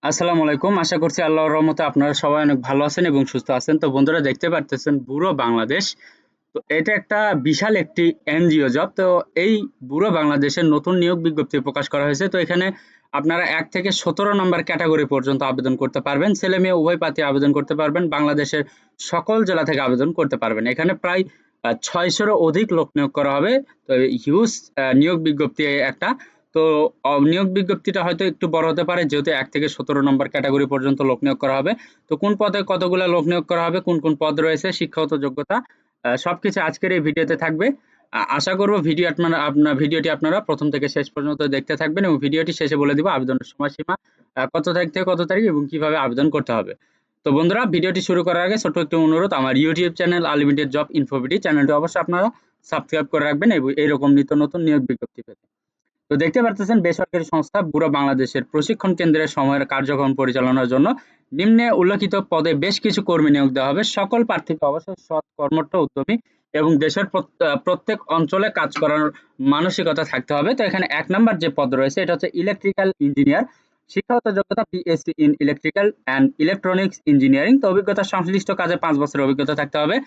আসসালামু আলাইকুম। আশা করছি আল্লাহর রহমতে আপনারা সবাই অনেক ভালো আছেন এবং সুস্থ আছেন। তো বন্ধুরা দেখতে পারতেছেন ব্যুরো বাংলাদেশ। তো এটা একটা বিশাল একটি এনজিও জব। তো এই ব্যুরো বাংলাদেশের নতুন নিয়োগ বিজ্ঞপ্তি প্রকাশ করা হয়েছে। তো এখানে আপনারা ১ থেকে ১৭ নম্বর ক্যাটেগরি পর্যন্ত আবেদন করতে পারবেন। ছেলে-মেয়ে উভয় প্রার্থী আবেদন করতে পারবেন। বাংলাদেশের সকল জেলা থেকে আবেদন করতে পারবেন। এখানে প্রায় ৬০০ এরও অধিক লোক নিয়োগ করা হবে। তো হিউজ নিয়োগ বিজ্ঞপ্তি একটা। তো নিয়োগ বিজ্ঞপ্তিটা হয়তো একটু বড় হতে পারে যেহেতু ১ থেকে ১৭ নম্বর ক্যাটেগরি পর্যন্ত লোক নিয়োগ করা হবে। তো কোন পদে কতগুলা লোক নিয়োগ করা হবে, কোন পদ রয়েছে, শিক্ষাগত যোগ্যতা সবকিছু আজকের এই ভিডিওতে থাকবে। আশা করব ভিডিওটি আপনারা প্রথম থেকে শেষ পর্যন্ত দেখতে থাকবেন এবং ভিডিওটি শেষে বলে দিব আবেদনের সময়সীমা কত তারিখ থেকে কত তারিখ এবং কিভাবে আবেদন করতে হবে। তো বন্ধুরা ভিডিওটি শুরু করার আগে ছোট্ট একটি অনুরোধ, আমার ইউটিউব চ্যানেল আনলিমিটেড জব ইনফোভিডি চ্যানেলটি অবশ্যই আপনারা সাবস্ক্রাইব করে রাখবেন এবং এইরকম নিত্য নতুন নিয়োগ বিজ্ঞপ্তি পেতে। তো দেখতে পারতেছেন বেসরকারি সংস্থা ব্যুরো বাংলাদেশের প্রশিক্ষণ কেন্দ্রের সময়ের কার্যক্রম পরিচালনার জন্য নিম্নে উল্লেখিত পদে বেশ কিছু কর্মী নিয়োগ দেওয়া হবে। সকল প্রার্থীকে অবশ্যই সৎ, কর্মঠ, উদ্যমী এবং দেশের প্রত্যেক অঞ্চলে কাজ করার মানসিকতা থাকতে হবে। তো এখানে ১ নাম্বার যে পদ রয়েছে এটা হচ্ছে ইলেকট্রিক্যাল ইঞ্জিনিয়ার। শিক্ষাগত যোগ্যতা BSc in electrical and electronics engineering. তো অভিজ্ঞতা সংশ্লিষ্ট কাজে ৫ বছরের অভিজ্ঞতা থাকতে হবে।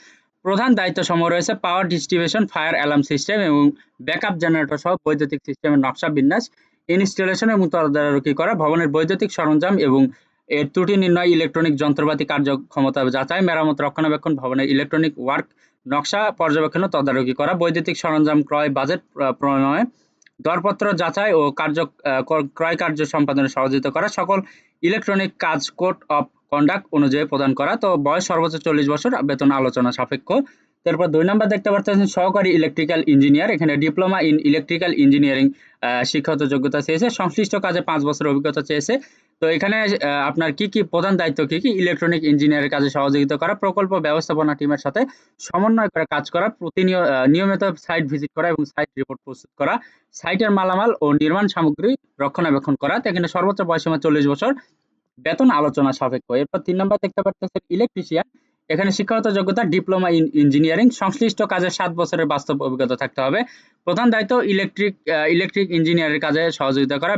প্রধান দায়িত্বসমূহ রয়েছে power distribution, fire alarm system এবং ব্যাকআপ জেনারেটর সহ বৈদ্যুতিক সিস্টেমের নকশা বিন্যাস, ইনস্টলেশন এবং তদারকি করা, ভবনের বৈদ্যুতিক সরঞ্জাম এবং এর ত্রুটি নির্ণয়, ইলেকট্রনিক যন্ত্রপাতি কার্যক্ষমতা যাচাই, মেরামত, রক্ষণাবেক্ষণ, ভবনের ইলেকট্রনিক ওয়ার্ক নকশা পর্যবেক্ষণ ও তদারকি করা, বৈদ্যুতিক সরঞ্জাম ক্রয়, বাজেট প্রণয়ন, দরপত্র যাচাই ও ক্রয় কার্য সম্পাদনে সহযোগিতা করা, সকল ইলেকট্রনিক কাজ কোড অফ কন্ডাক্ট অনুযায়ী প্রদান করা। তো বয়স সর্বোচ্চ ৪০ বছর, বেতন আলোচনা সাপেক্ষ। তারপর ২ নাম্বার দেখতে পাচ্ছেন সহকারী ইলেকট্রিক্যাল ইঞ্জিনিয়ার। এখানে ডিপ্লোমা ইন ইলেকট্রিক্যাল ইঞ্জিনিয়ারিং শিক্ষাগত যোগ্যতা চেয়েছে। সংশ্লিষ্ট কাজে ৫ বছরের অভিজ্ঞতা চেয়েছে। তো এখানে আপনার কি প্রধান দায়িত্ব কি? ইলেকট্রনিক ইঞ্জিনিয়ারের কাজে সহযোগিতা করা, প্রকল্প ব্যবস্থাপনা টিমের সাথে সমন্বয় করে কাজ করা, নিয়মিত সাইট ভিজিট করা এবং সাইট রিপোর্ট প্রস্তুত করা, সাইটের মালামাল ও নির্মাণ সামগ্রী রক্ষণাবেক্ষণ করা। তো এখানে সর্বোচ্চ বয়সসীমা ৪০ বছর, বেতন আলোচনা সাপেক্ষ। এরপর ৩ নাম্বার দেখতে পাচ্ছেন ইলেকট্রিশিয়ান। এখানে শিক্ষাগত যোগ্যতা ডিপ্লোমা ইন ইঞ্জিনিয়ারিং, সংশ্লিষ্ট কাজে ৭ বছরের বাস্তব অভিজ্ঞতা থাকতে হবে। প্রধান দায়িত্ব ইলেকট্রিক ইঞ্জিনিয়ারের কাজে সহযোগিতা করা,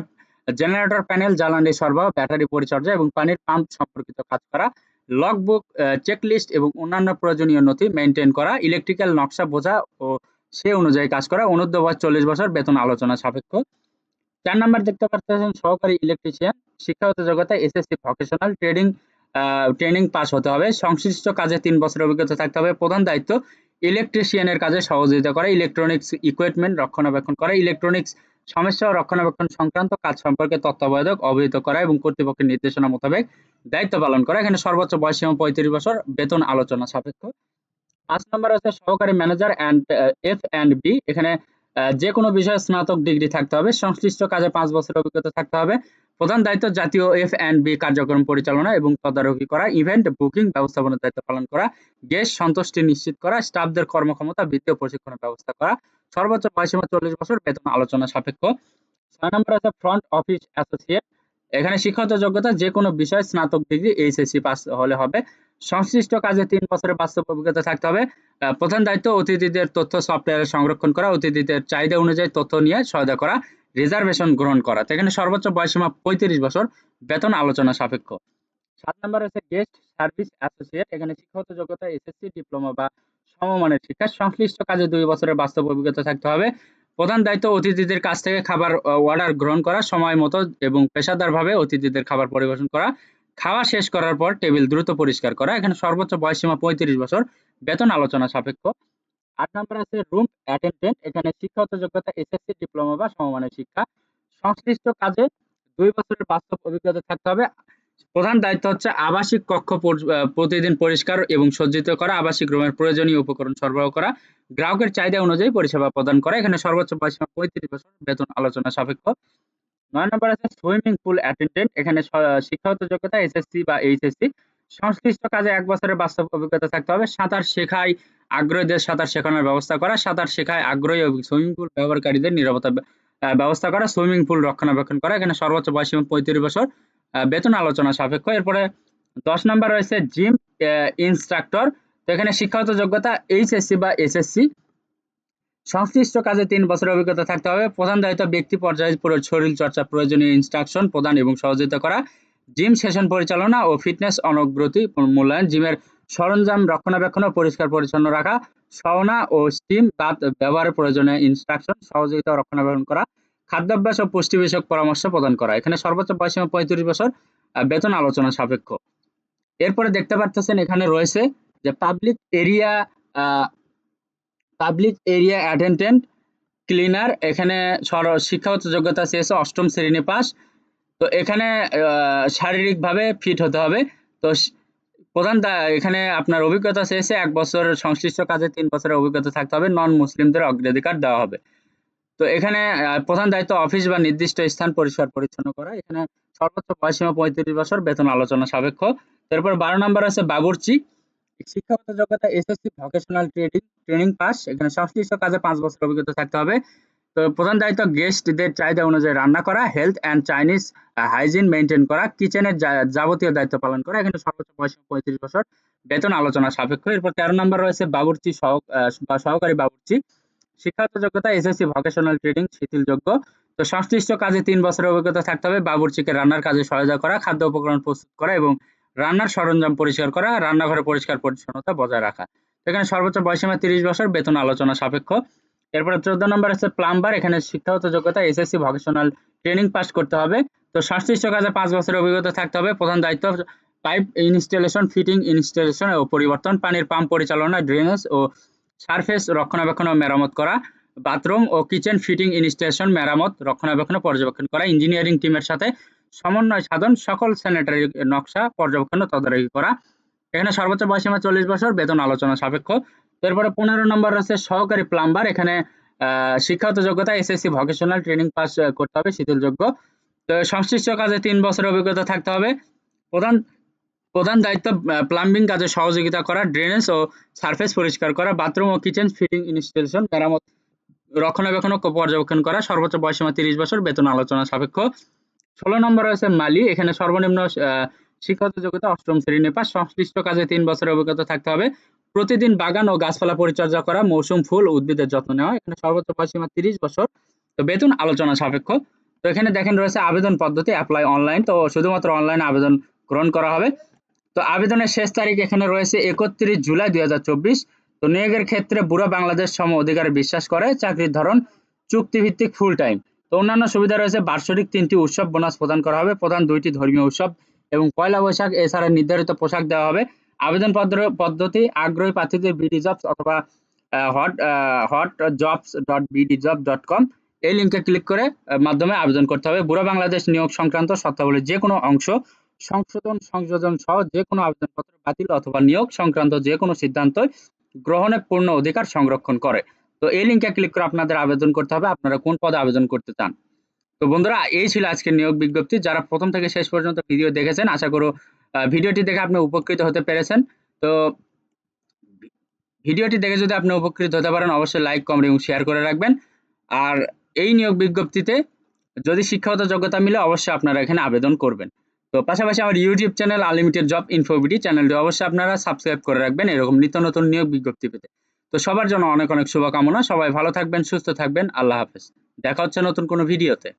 জেনারেটর প্যানেল, জ্বালানি সরবরাহ, ব্যাটারি পরিচর্যা এবং পানির পাম্প সম্পর্কিত কাজ করা, লগবুক, চেকলিস্ট এবং অন্যান্য প্রয়োজনীয় নথি মেইনটেইন করা, ইলেকট্রিক্যাল নকশা বোঝা ও সে অনুযায়ী কাজ করা, অনূর্ধ্ব বয়স ৪০ বছর, বেতন আলোচনা সাপেক্ষ। ৪ নাম্বার দেখতে পাচ্ছেন সহকারী ইলেকট্রিশিয়ান। শিক্ষাগত যোগ্যতা এসএসসি ভোকেশনাল ট্রেনিং পাস হতে হবে। সংশ্লিষ্ট কাজে ৩ বছরের অভিজ্ঞতা থাকতে হবে। প্রধান দায়িত্ব ইলেকট্রিশিয়ানের কাজে সহযোগিতা করা, ইলেকট্রনিক্স ইকুইপমেন্ট রক্ষণাবেক্ষণ করা, ইলেকট্রনিক্স সমস্যা ও রক্ষণাবেক্ষণ সংক্রান্ত কাজ সম্পর্কে তত্ত্বাবধায়ক অবহিত করা এবং কর্তৃপক্ষের নির্দেশনা মোতাবেক দায়িত্ব পালন করা। এখানে সর্বোচ্চ বয়সসীমা ৩৫ বছর, বেতন আলোচনা সাপেক্ষ। ৫ নাম্বার হচ্ছে সহকারী ম্যানেজার F&B। এখানে যেকোনো বিষয়ে স্নাতক ডিগ্রি থাকতে হবে। সংশ্লিষ্ট কাজে ৫ বছরের অভিজ্ঞতা থাকতে হবে। প্রধান দায়িত্ব জাতীয় F&B কার্যক্রম পরিচালনা এবং তদারকি করা, ইভেন্ট বুকিং ব্যবস্থাপনার দায়িত্ব পালন করা, গেস্ট সন্তুষ্টি নিশ্চিত করা, স্টাফদের কর্মক্ষমতা বৃদ্ধি ও প্রশিক্ষণের ব্যবস্থা করা। সর্বোচ্চ বয়সসীমা ৪০ বছর, বেতন আলোচনা সাপেক্ষ। ৬ নম্বর আছে ফ্রন্ট অফিস অ্যাসোসিয়েট। এখানে শিক্ষাগত যোগ্যতা যেকোনো বিষয়ে স্নাতক ডিগ্রি এইচএসসি পাস হলে হবে। সংশ্লিষ্ট কাজে ৩ বছরের বাস্তব অভিজ্ঞতা থাকতে হবে। প্রধান দায়িত্ব অতিথিদের তথ্য সফটওয়্যারে সংরক্ষণ করা, অতিথিদের চাহিদা অনুযায়ী তথ্য নিয়ে সহায়তা করা, রিজার্ভেশন গ্রহণ করা। তো এখানে সর্বোচ্চ বয়সসীমা ৩৫ বছর, বেতন আলোচনা সাপেক্ষ। ৭ নাম্বার হচ্ছে গেস্ট সার্ভিস অ্যাসোসিয়েট। এখানে শিক্ষাগত যোগ্যতা এসএসসি, ডিপ্লোমা বা সমমানের শিক্ষা। সংশ্লিষ্ট কাজে ২ বছরের বাস্তব অভিজ্ঞতা থাকতে হবে। প্রধান দায়িত্ব অতিথিদের কাছ থেকে খাবার অর্ডার গ্রহণ করা, সময় মতো এবং পেশাদারভাবে অতিথিদের খাবার পরিবেশন করা, খাওয়া শেষ করার পর টেবিল দ্রুত পরিষ্কার করা। এখানে সর্বোচ্চ বয়সসীমা ৩৫ বছর, বেতন আলোচনা সাপেক্ষ। ৮ নাম্বার আছে রুম অ্যাটেন্ডেন্ট। এখানে শিক্ষাগত যোগ্যতা এসএসসি, ডিপ্লোমা বা সমমানের শিক্ষা। সংশ্লিষ্ট কাজে ২ বছরের বাস্তব অভিজ্ঞতা থাকতে হবে। প্রধান দায়িত্ব হচ্ছে আবাসিক কক্ষ প্রতিদিন পরিষ্কার এবং সজ্জিত করা, আবাসিক রুমের প্রয়োজনীয় উপকরণ সরবরাহ করা, গ্রাহকের চাহিদা অনুযায়ী পরিষেবা প্রদান করা। এখানে সর্বোচ্চ বয়সসীমা ৩৫ বছর, বেতন আলোচনা সাপেক্ষ। ৯ নম্বর আছে সুইমিং পুল অ্যাটেন্ডেন্ট। এখানে শিক্ষাগত যোগ্যতা এসএসসি বা এইচএসসি। সংশ্লিষ্ট কাজে ১ বছরের বাস্তব অভিজ্ঞতা থাকতে হবে। সাঁতার শেখায় আগ্রহীদের সাঁতার শেখানোর ব্যবস্থা করা, সাঁতার শেখায় আগ্রহী এবং সুইমিং পুল ব্যবহারকারীদের নিরাপত্তা ব্যবস্থা করা, সুইমিং পুল রক্ষণাবেক্ষণ করা। এখানে সর্বোচ্চ বয়সসীমা ৩৫ বছর, বেতন আলোচনা সাপেক্ষ। এরপরে ১০ নাম্বার রয়েছে জিম ইনস্ট্রাক্টর। তো এখানে শিক্ষাগত যোগ্যতা এইচএসসি বা এসএসসি। সংশ্লিষ্ট কাজে ৩ বছরের অভিজ্ঞতা থাকতে হবে। প্রধান দায়িত্ব ব্যক্তি পর্যায়ে শরীর চর্চা প্রয়োজনীয় ইনস্ট্রাকশন প্রদান এবং সহযোগিতা করা, জিম সেশন পরিচালনা ও ফিটনেস অগ্রগতি মূল্যায়ন, জিমের সরঞ্জাম রক্ষণাবেক্ষণ ও পরিষ্কার পরিচ্ছন্ন রাখা, সাউনা ও স্টিম বাথ ব্যবহারের প্রয়োজনীয় ইনস্ট্রাকশন সহযোগিতা ও রক্ষণাবেক্ষণ করা, খাদ্যাভ্যাস ও পুষ্টি বিষয়ক পরামর্শ প্রদান করা। এখানে সর্বোচ্চ বয়সীমা 35 বছর, বেতন আলোচনা সাপেক্ষ। এরপরে দেখতে পারতেছেন এখানে রয়েছে যে পাবলিক এরিয়া অ্যাটেন্ডেন্ট ক্লিনার। এখানে শিক্ষাগত যোগ্যতা চেয়েছে 8ম শ্রেণী পাস। তো এখানে শারীরিকভাবে ফিট হতে হবে। তো এখানে আপনার অভিজ্ঞতা চেয়েছে 1 বছর, সংশ্লিষ্ট কাজে 3 বছরের অভিজ্ঞতা থাকতে হবে। নন মুসলিমদের অগ্রাধিকার দেওয়া হবে। তো এখানে প্রধান দায়িত্ব অফিস বা নির্দিষ্ট স্থান পরিষ্কার পরিচ্ছন্ন করা। এখানে সর্বোচ্চ বয়সীমা 35 বছর, বেতন আলোচনা সাপেক্ষ। তারপর 12 নম্বর আছে বাবুর্চি। শিক্ষাগত যোগ্যতা এসএসসি ভোকেশনাল ট্রেনিং পাস। এখানে সংশ্লিষ্ট কাজে 5 বছর অভিজ্ঞতা থাকতে হবে। তো প্রধান দায়িত্ব গেস্টদের চাহিদা অনুযায়ী রান্না করা, health and Chinese hygiene maintain করা, কিচেনের যাবতীয় দায়িত্ব পালন করা। এখানে সর্বোচ্চ বয়স 35 বছর, বেতন আলোচনা সাপেক্ষ। এরপর 13 নম্বর রয়েছে বাবুর্চি বা সহকারী বাবুর্চি। শিক্ষাগত যোগ্যতা এসএসসি ভোকেশনাল ট্রেনিং শিথিলযোগ্য। তো সংশ্লিষ্ট কাজে 3 বছরের অভিজ্ঞতা থাকতে হবে। বাবুর্চিকে রান্নার কাজে সহায়তা করা, খাদ্য উপকরণ প্রস্তুত করা এবং রান্নার সরঞ্জাম পরিষ্কার করা, রান্নাঘরে পরিষ্কার পরিচ্ছন্নতা বজায় রাখা। এখানে সর্বোচ্চ বয়সীমা 30 বছর, বেতন আলোচনা সাপেক্ষ। এরপরে 14 নম্বর আছে প্লাম্বার। এখানে শিক্ষাগত যোগ্যতা এসএসসি ভোকেশনাল ট্রেনিং পাস করতে হবে। তো সংশ্লিষ্ট কাজে 5 বছরের অভিজ্ঞতা থাকতে হবে। প্রধান দায়িত্ব পাইপ ইনস্টলেশন, ফিটিং ইনস্টলেশন ও পরিবর্তন, পানির পাম্প পরিচালনা, ড্রেনেজ ও সারফেস রক্ষণাবেক্ষণ ও মেরামত করা, বাথরুম ও কিচেন ফিটিং ইনস্টলেশন, মেরামত, রক্ষণাবেক্ষণ ও পর্যবেক্ষণ করা, ইঞ্জিনিয়ারিং টিমের সাথে সমন্বয় সাধন, সকল স্যানিটারি নকশা পর্যবেক্ষণ ও তদারকি করা। এখানে সর্বোচ্চ বয়সীমা 40 বছর, বেতন আলোচনা সাপেক্ষ। এরপরে 15 নম্বর আছে সহকারী প্লাম্বার। এখানে শিক্ষাগত যোগ্যতা এসএসসি ভোকেশনাল ট্রেনিং পাস করতে হবে, শিথিলযোগ্য। তো সংশ্লিষ্ট কাজে 3 বছরের অভিজ্ঞতা থাকতে হবে। প্রধান প্রধান দায়িত্ব প্লাম্বিং কাজে সহযোগিতা করা, ড্রেনেজ ও সারফেস পরিষ্কার করা, বাথরুম ও কিচেন ফিটিং ইনস্টলেশন, মেরামত, রক্ষণাবেক্ষণ ও পর্যবেক্ষণ করা। সর্বোচ্চ বয়সীমা 30 বছর, বেতন আলোচনা সাপেক্ষ। 16 নম্বর রয়েছে মালি। এখানে সর্বনিম্ন শিক্ষাগত যোগ্যতা 8ম শ্রেণী পাস। সংশ্লিষ্ট কাজে 3 বছরের অভিজ্ঞতা থাকতে হবে। প্রতিদিন বাগান ও গাছপালা পরিচর্যা করা, মৌসুম ফুল উদ্ভিদের যত্ন নেওয়া। এখানে সর্বোচ্চ বয়সীমা 30 বছর, তো বেতন আলোচনা সাপেক্ষ। তো এখানে দেখেন রয়েছে আবেদন পদ্ধতি, অ্যাপ্লাই অনলাইন। তো শুধুমাত্র অনলাইনে আবেদন গ্রহণ করা হবে। তো আবেদনের শেষ তারিখ এখানে রয়েছে 31 জুলাই 2024। তো নিয়োগের ক্ষেত্রে বুড়ো বাংলাদেশ সম অধিকারে বিশ্বাস করে। চাকরির ধরন চুক্তিভিত্তিক ফুল টাইম। তো অন্যান্য সুবিধা রয়েছে বার্ষিক 3টি উৎসব বোনাস প্রদান করা হবে, প্রধান 2টি ধর্মীয় উৎসব এবং পয়লা বৈশাখ। এছাড়া নির্ধারিত পোশাক দেওয়া হবে। আবেদন পদ্ধতি আগ্রহী প্রার্থীদের বিডি জবস অথবা hotjobs.bdjob.com এই লিঙ্কে ক্লিক করে মাধ্যমে আবেদন করতে হবে। বুড়ো বাংলাদেশ নিয়োগ সংক্রান্ত শর্তাবলীর যে কোনো অংশ সংযোজন সহ যে কোনো আবেদনপত্র বাতিল অথবা নিয়োগ সংক্রান্ত যে কোনো সিদ্ধান্ত গ্রহণের পূর্ণ অধিকার সংরক্ষণ করে। তো এই লিঙ্কে ক্লিক করে আপনাদের আবেদন করতে হবে আপনারা কোন পদে আবেদন করতে চান। তো বন্ধুরা, এই ছিল আজকের নিয়োগ বিজ্ঞপ্তি। যারা প্রথম থেকে শেষ পর্যন্ত ভিডিও দেখেছেন, আশা করো ভিডিওটি দেখে আপনি উপকৃত হতে পেরেছেন। তো ভিডিওটি দেখে যদি আপনি উপকৃত হতে পারেন, অবশ্যই লাইক, কমেন্ট এবং শেয়ার করে রাখবেন। আর এই নিয়োগ বিজ্ঞপ্তিতে যদি শিক্ষাগত যোগ্যতা মিলে, অবশ্যই আপনারা এখানে আবেদন করবেন। তো পাশাপাশি আমার ইউটিউব চ্যানেল আনলিমিটেড জব ইনফোভিডি চ্যানেলটি অবশ্যই আপনারা সাবস্ক্রাইব করে রাখবেন এরকম নিত্য নতুন নিয়োগ বিজ্ঞপ্তি পেতে। তো সবার জন্য অনেক অনেক শুভকামনা। সবাই ভালো থাকবেন, সুস্থ থাকবেন। আল্লাহ হাফেজ। দেখা হচ্ছে নতুন কোনো ভিডিওতে।